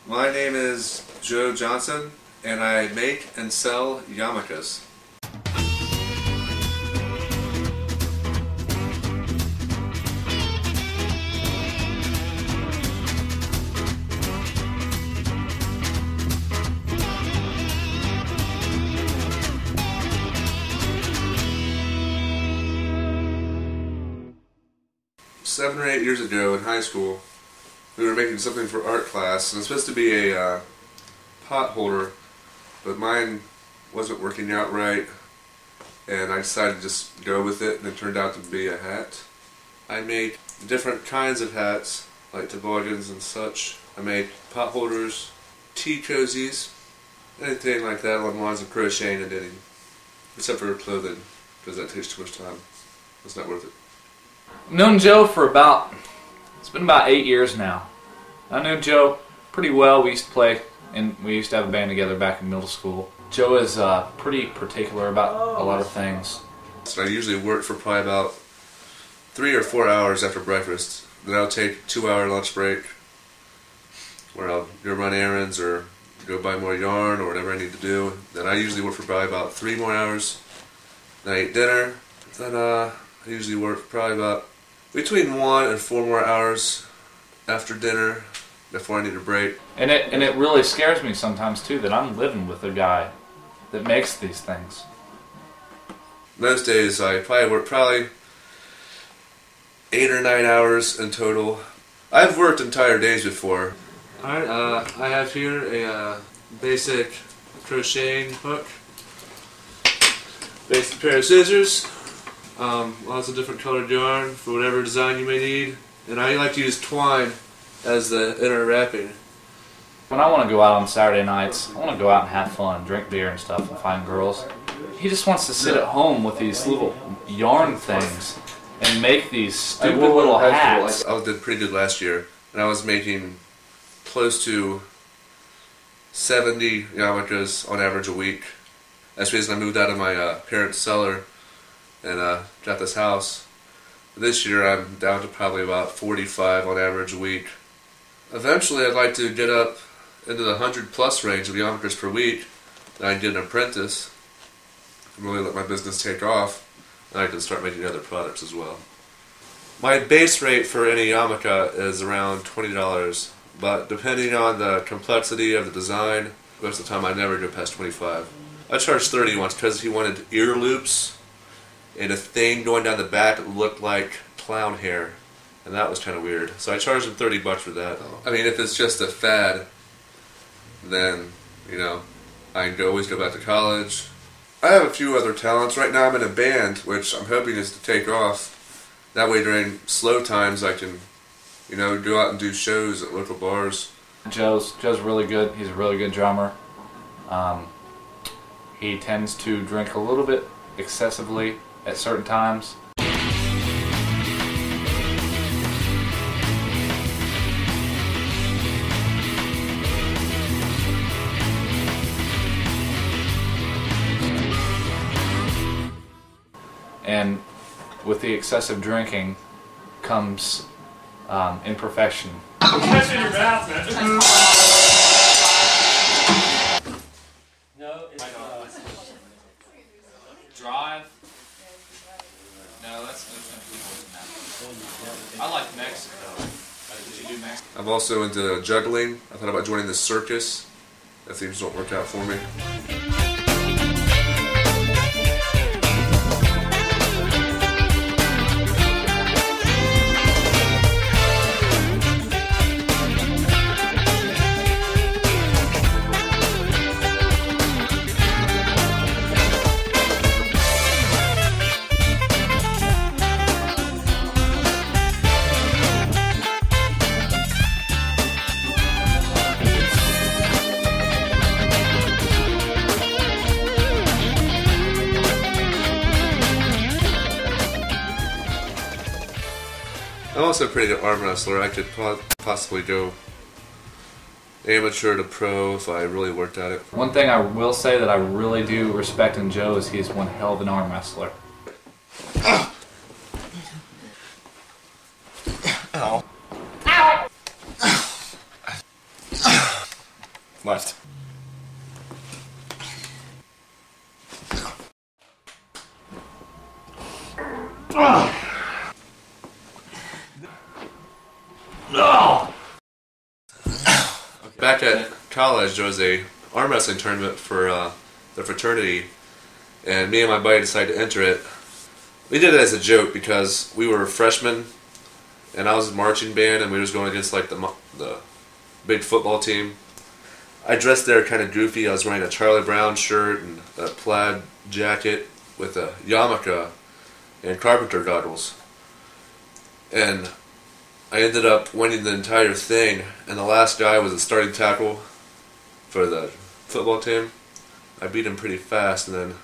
My name is Joe Johnson, and I make and sell yarmulkes. Seven or 8 years ago in high school, we were making something for art class, and it's supposed to be a pot holder, but mine wasn't working out right, and I decided to just go with it, and it turned out to be a hat. I make different kinds of hats, like toboggans and such. I make pot holders, tea cozies, anything like that along the lines of crocheting and knitting, except for clothing, because that takes too much time. It's not worth it. I've known Joe for it's been about 8 years now. I knew Joe pretty well. We used to play, and we used to have a band together back in middle school. Joe is pretty particular about a lot of things. So I usually work for probably about 3 or 4 hours after breakfast. Then I'll take a 2-hour lunch break, where I'll go run errands or go buy more yarn or whatever I need to do. Then I usually work for probably about 3 more hours. Then I eat dinner. Then I usually work probably about between 1 and 4 more hours after dinner before I need a break. And it really scares me sometimes too that I'm living with a guy that makes these things. Most days I probably work 8 or 9 hours in total. I've worked entire days before. Alright, I have here a basic crocheting hook, basic pair of scissors, lots of different colored yarn for whatever design you may need, and I like to use twine as the inner wrapping. When I want to go out on Saturday nights, I want to go out and have fun, drink beer and stuff, and find girls. He just wants to sit at home with these little yarn things and make these stupid little hats. I did pretty good last year, and I was making close to 70 yarmulkes on average a week. That's the reason I moved out of my parents' cellar and got this house. This year I'm down to probably about 45 on average a week. Eventually I'd like to get up into the 100+ range of yarmulkes per week, and I can get an apprentice and really let my business take off, and I can start making other products as well. My base rate for any yarmulke is around $20, but depending on the complexity of the design, most of the time I never go past 25. I charged 30 once because he wanted ear loops and a thing going down the back that looked like clown hair, and that was kind of weird. So I charged him $30 for that. I mean, if it's just a fad, then, you know, I can always go back to college. I have a few other talents. Right now I'm in a band, which I'm hoping is to take off. That way during slow times I can, you know, go out and do shows at local bars. Joe's really good. He's a really good drummer. He tends to drink a little bit excessively at certain times. And with the excessive drinking comes imperfection. Catch in your mouth, man. No, it's drive. No, that's I like Mexico. Did you do Mexico? I'm also into juggling. I thought about joining the circus if things don't work out for me. I'm also a pretty good arm wrestler. I could possibly go amateur to pro if I really worked at it. One thing I will say that I really do respect in Joe is he's one hell of an arm wrestler. Ow. Left. Back at college, there was a arm wrestling tournament for the fraternity, and me and my buddy decided to enter it. We did it as a joke because we were freshmen, and I was in marching band, and we was going against like the big football team. I dressed there kind of goofy. I was wearing a Charlie Brown shirt and a plaid jacket with a yarmulke and carpenter goggles. And I ended up winning the entire thing, and the last guy was a starting tackle for the football team. I beat him pretty fast, and then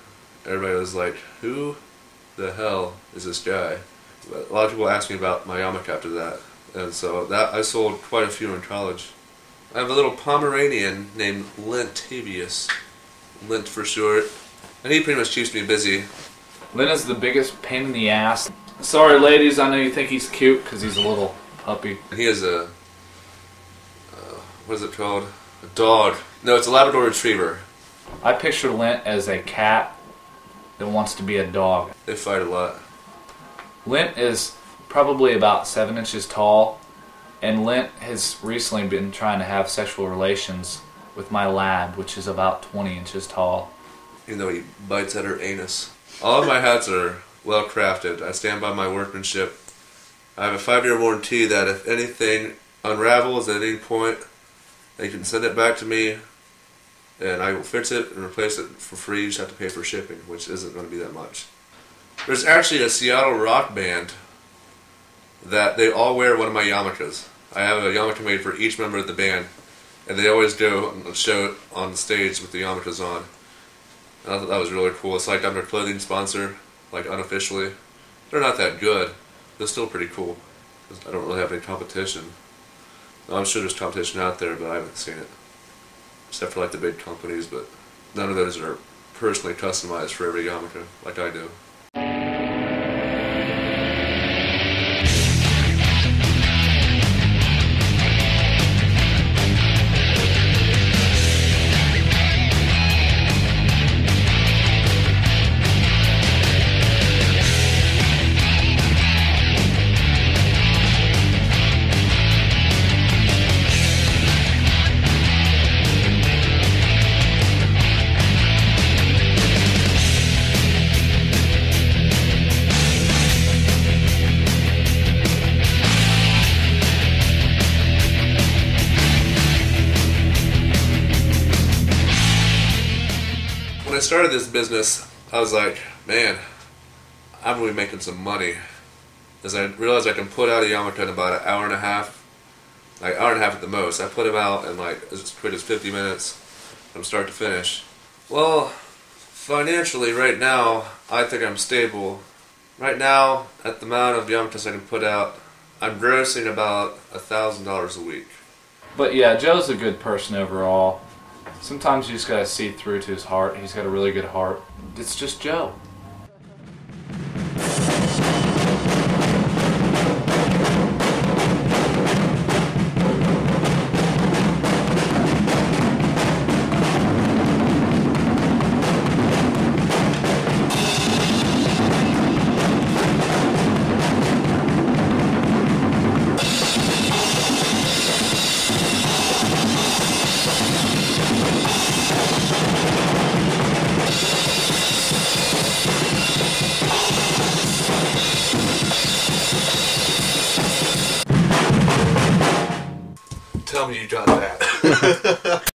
everybody was like, who the hell is this guy? But a lot of people asked me about my yarmulke after that, and so that I sold quite a few in college. I have a little Pomeranian named Lentavius, Lent for short, and he pretty much keeps me busy. Lynn is the biggest pain in the ass. Sorry ladies, I know you think he's cute because he's a little puppy. And he is a, what is it called? A dog. No, it's a Labrador Retriever. I picture Lint as a cat that wants to be a dog. They fight a lot. Lint is probably about 7 inches tall, and Lint has recently been trying to have sexual relations with my lab, which is about 20 inches tall. Even though he bites at her anus. All of my hats are well crafted. I stand by my workmanship. I have a 5-year warranty that if anything unravels at any point, they can send it back to me, and I will fix it and replace it for free. You just have to pay for shipping, which isn't going to be that much. There's actually a Seattle rock band that they all wear one of my yarmulkes. I have a yarmulke made for each member of the band, and they always go and show it on the stage with the yarmulkes on. And I thought that was really cool. It's like I'm their clothing sponsor, like unofficially. They're not that good. They're still pretty cool. I don't really have any competition. I'm sure there's competition out there, but I haven't seen it. Except for like the big companies, but none of those are personally customized for every yarmulke like I do. When I started this business, I was like, man, I'm really making some money. As I realized I can put out a yarmulke in about an hour and a half, like hour and a half at the most. I put them out in like as quick as 50 minutes from start to finish. Well, financially right now, I think I'm stable. Right now, at the amount of yarmulkes I can put out, I'm grossing about $1,000 a week. But yeah, Joe's a good person overall. Sometimes you just gotta see through to his heart. He's got a really good heart. It's just Joe. Tell me you got that.